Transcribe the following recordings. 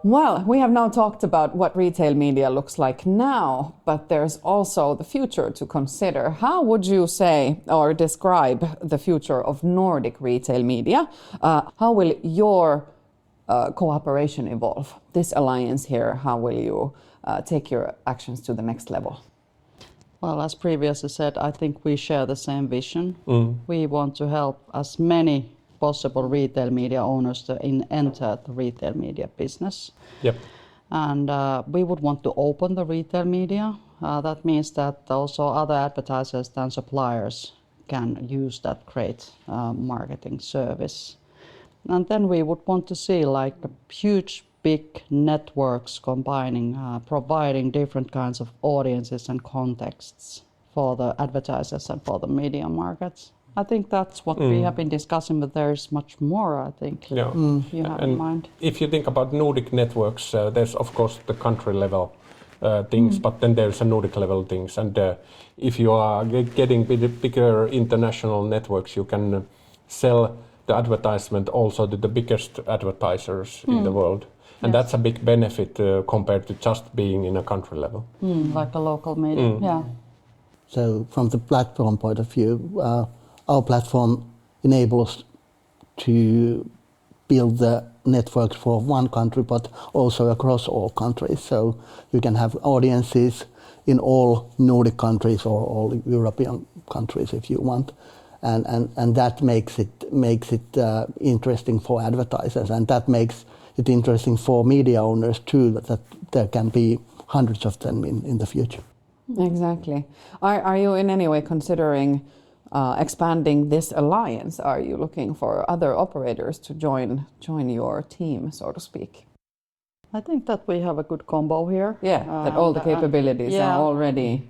Well, we have now talked about what retail media looks like now, but there's also the future to consider. How would you say or describe the future of Nordic retail media? How will your cooperation evolve? This alliance here, how will you take your actions to the next level? Well, as previously said, I think we share the same vision. We want to help as many possible retail media owners to enter the retail media business. Yep. And we would want to open the retail media. That means that also other advertisers than suppliers can use that great marketing service. And then we would want to see like huge, big networks combining, providing different kinds of audiences and contexts for the advertisers and for the media markets. I think that's what we have been discussing, but there's much more, I think, you have in mind. If you think about Nordic networks, there's of course the country level things, but then there's a Nordic level things. And if you are getting bigger international networks, you can sell the advertisement also to the biggest advertisers in the world. And that's a big benefit compared to just being in a country level. Like a local media, yeah. So from the platform point of view, our platform enables to build the networks for one country, but also across all countries. So you can have audiences in all Nordic countries or all European countries if you want. And that makes it interesting for advertisers, and that makes it interesting for media owners too, that there can be hundreds of them in the future. Exactly. Are you in any way considering expanding this alliance? Are you looking for other operators to join your team, so to speak? I think that we have a good combo here. Yeah, that all the capabilities are already...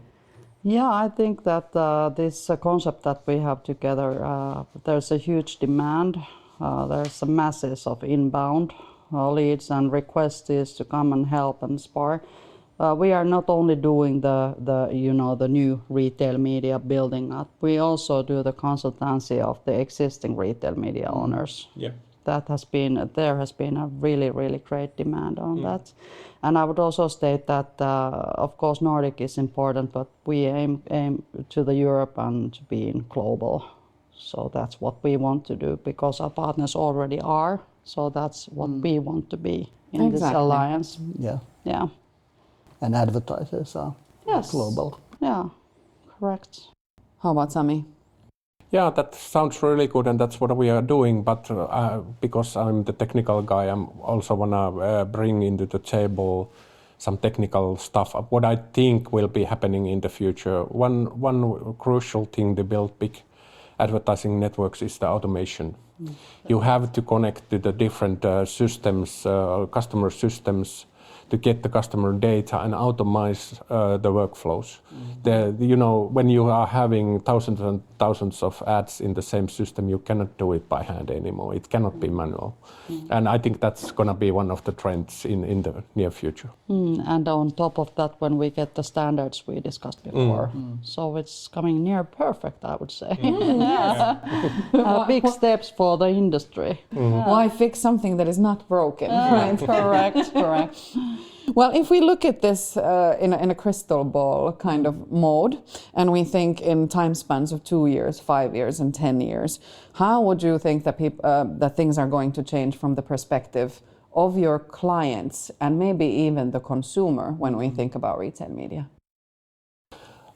Yeah, I think that this concept that we have together, there's a huge demand. There's a masses of inbound leads and requests to come and help and spar. We are not only doing the new retail media building up. We also do the consultancy of the existing retail media owners. Yeah. There has been a really great demand on that. And I would also state that of course Nordic is important, but we aim to the Europe and to being global. So that's what we want to do because our partners already are. So that's what we want to be in this alliance. Yeah. Yeah. And advertisers are global. Yeah, correct. How about Sami? Yeah, that sounds really good, and that's what we are doing. But because I'm the technical guy, I also wanna bring into the table some technical stuff. What I think will be happening in the future. One crucial thing to build big advertising networks is the automation. You have to connect to the different systems, customer systems, to get the customer data and automate the workflows. When you are having thousands and thousands of ads in the same system, you cannot do it by hand anymore. It cannot be manual. And I think that's going to be one of the trends in the near future. And on top of that, when we get the standards we discussed before. So it's coming near perfect, I would say. Big steps for the industry. Why fix something that is not broken? Right? Correct. Well, if we look at this in a crystal ball kind of mode, and we think in time spans of 2 years, 5 years, and 10 years, how would you think that that things are going to change from the perspective of your clients and maybe even the consumer when we think about retail media?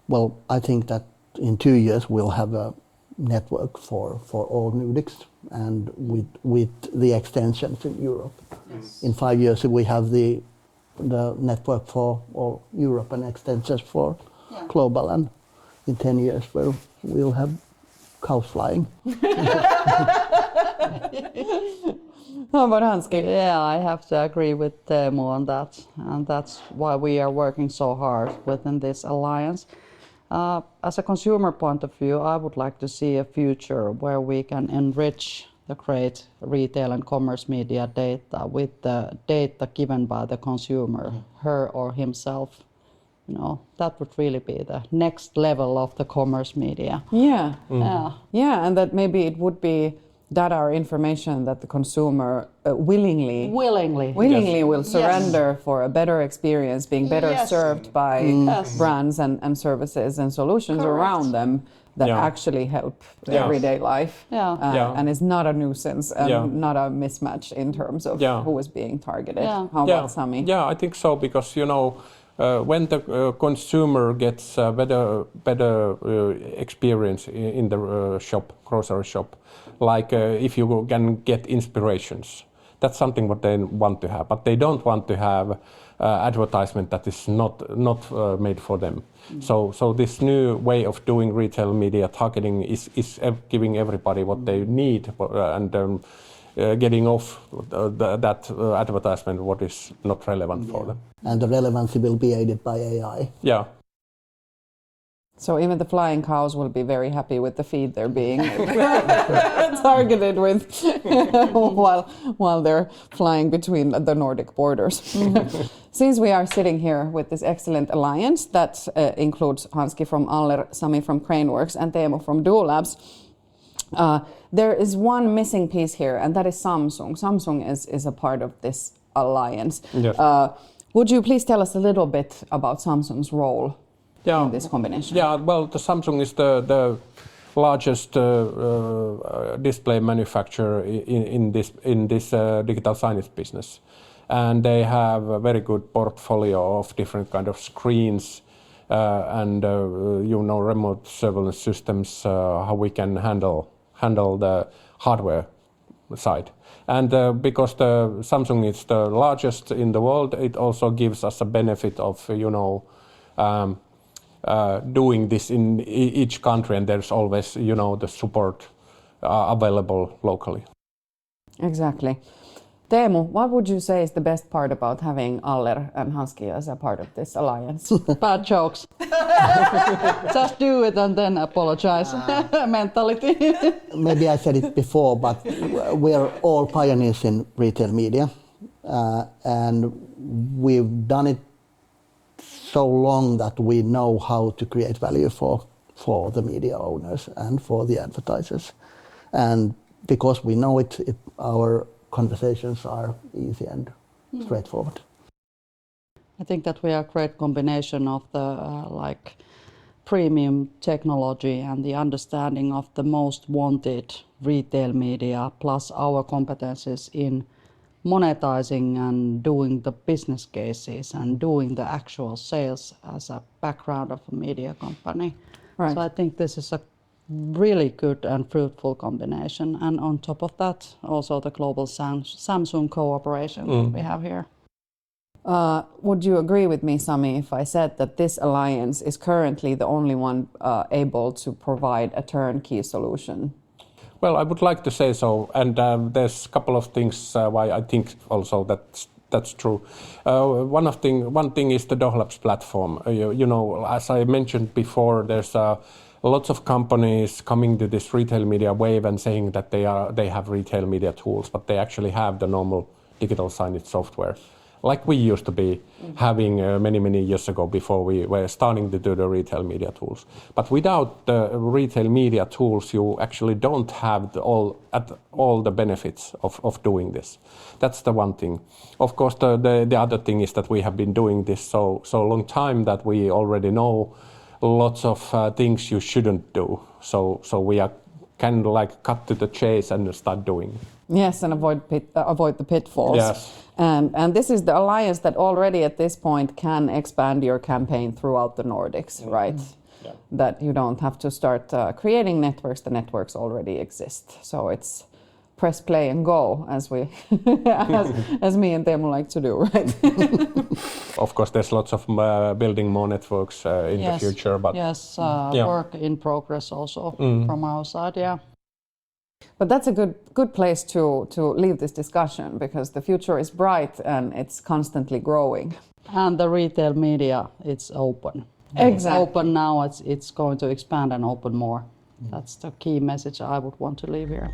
Well, I think that in 2 years we'll have a network for all Nordics and with the extensions in Europe. Yes. In 5 years we have the network for all Europe and extensions for global, and in 10 years we'll have cows flying. How about Hanski? Yeah, I have to agree with Teemu on that, and that's why we are working so hard within this alliance. As a consumer point of view, I would like to see a future where we can enrich the great retail and commerce media data with the data given by the consumer, her or himself. That would really be the next level of the commerce media. Yeah, and that maybe it would be data or information that the consumer willingly Willingly. will surrender for a better experience, being better Yes. served by Yes. brands and services and solutions Correct. around them that Yeah. actually help Yeah. everyday life. Yeah. Yeah. And is not a nuisance and Yeah. not a mismatch in terms of Yeah. who is being targeted. Yeah. How about Sami? Yeah, I think so, because when the consumer gets a better experience in the grocery shop, like if you can get inspirations, that's something what they want to have, but they don't want to have advertisement that is not made for them. So this new way of doing retail media targeting is giving everybody what they need, and getting off that advertisement what is not relevant for them. And the relevancy will be aided by AI. Yeah. So even the flying cows will be very happy with the feed they're being targeted with while they're flying between the Nordic borders. Since we are sitting here with this excellent alliance that includes Hanski from Aller, Sami from Craneworks, and Teemu from Doohlabs, there is one missing piece here, and that is Samsung. Samsung is a part of this alliance. Yes. Would you please tell us a little bit about Samsung's role in this combination? Yeah, well, the Samsung is the largest display manufacturer in this digital signage business, and they have a very good portfolio of different kind of screens and remote surveillance systems, how we can handle the hardware side. And because the Samsung is the largest in the world, it also gives us a benefit of doing this in each country, and there's always the support available locally. Exactly. Teemu, what would you say is the best part about having Aller and Hanski as a part of this alliance? Bad jokes. Just do it and then apologize. Mentality. Maybe I said it before, but we're all pioneers in retail media, and we've done it so long that we know how to create value for the media owners and for the advertisers. And because we know it, our conversations are easy and straightforward. I think that we are a great combination of the premium technology and the understanding of the most wanted retail media, plus our competences in monetizing and doing the business cases and doing the actual sales as a background of a media company. Right. So I think this is a really good and fruitful combination. And on top of that, also the global Samsung cooperation that we have here. Would you agree with me, Sami, if I said that this alliance is currently the only one able to provide a turnkey solution? Well, I would like to say so, and there's a couple of things why I think also that's true. One thing is the Doohlabs platform. As I mentioned before, there's lots of companies coming to this retail media wave and saying that they have retail media tools, but they actually have the normal digital signage software, like we used to be having many years ago before we were starting to do the retail media tools. But without the retail media tools, you actually don't have all the benefits of doing this. That's the one thing. Of course, the other thing is that we have been doing this so long time that we already know lots of things you shouldn't do. So we are kind of cut to the chase and start doing. Yes, and avoid the pitfalls. Yes. And this is the alliance that already at this point can expand your campaign throughout the Nordics, right? Yeah. That you don't have to start creating networks. The networks already exist. So it's press play and go, as we, as me and Teemu like to do, right? Of course, there's lots of building more networks in the future, but work in progress also from our side, yeah. But that's a good place to leave this discussion, because the future is bright and it's constantly growing. And the retail media, it's open. Exactly. It's open now, it's going to expand and open more. That's the key message I would want to leave here.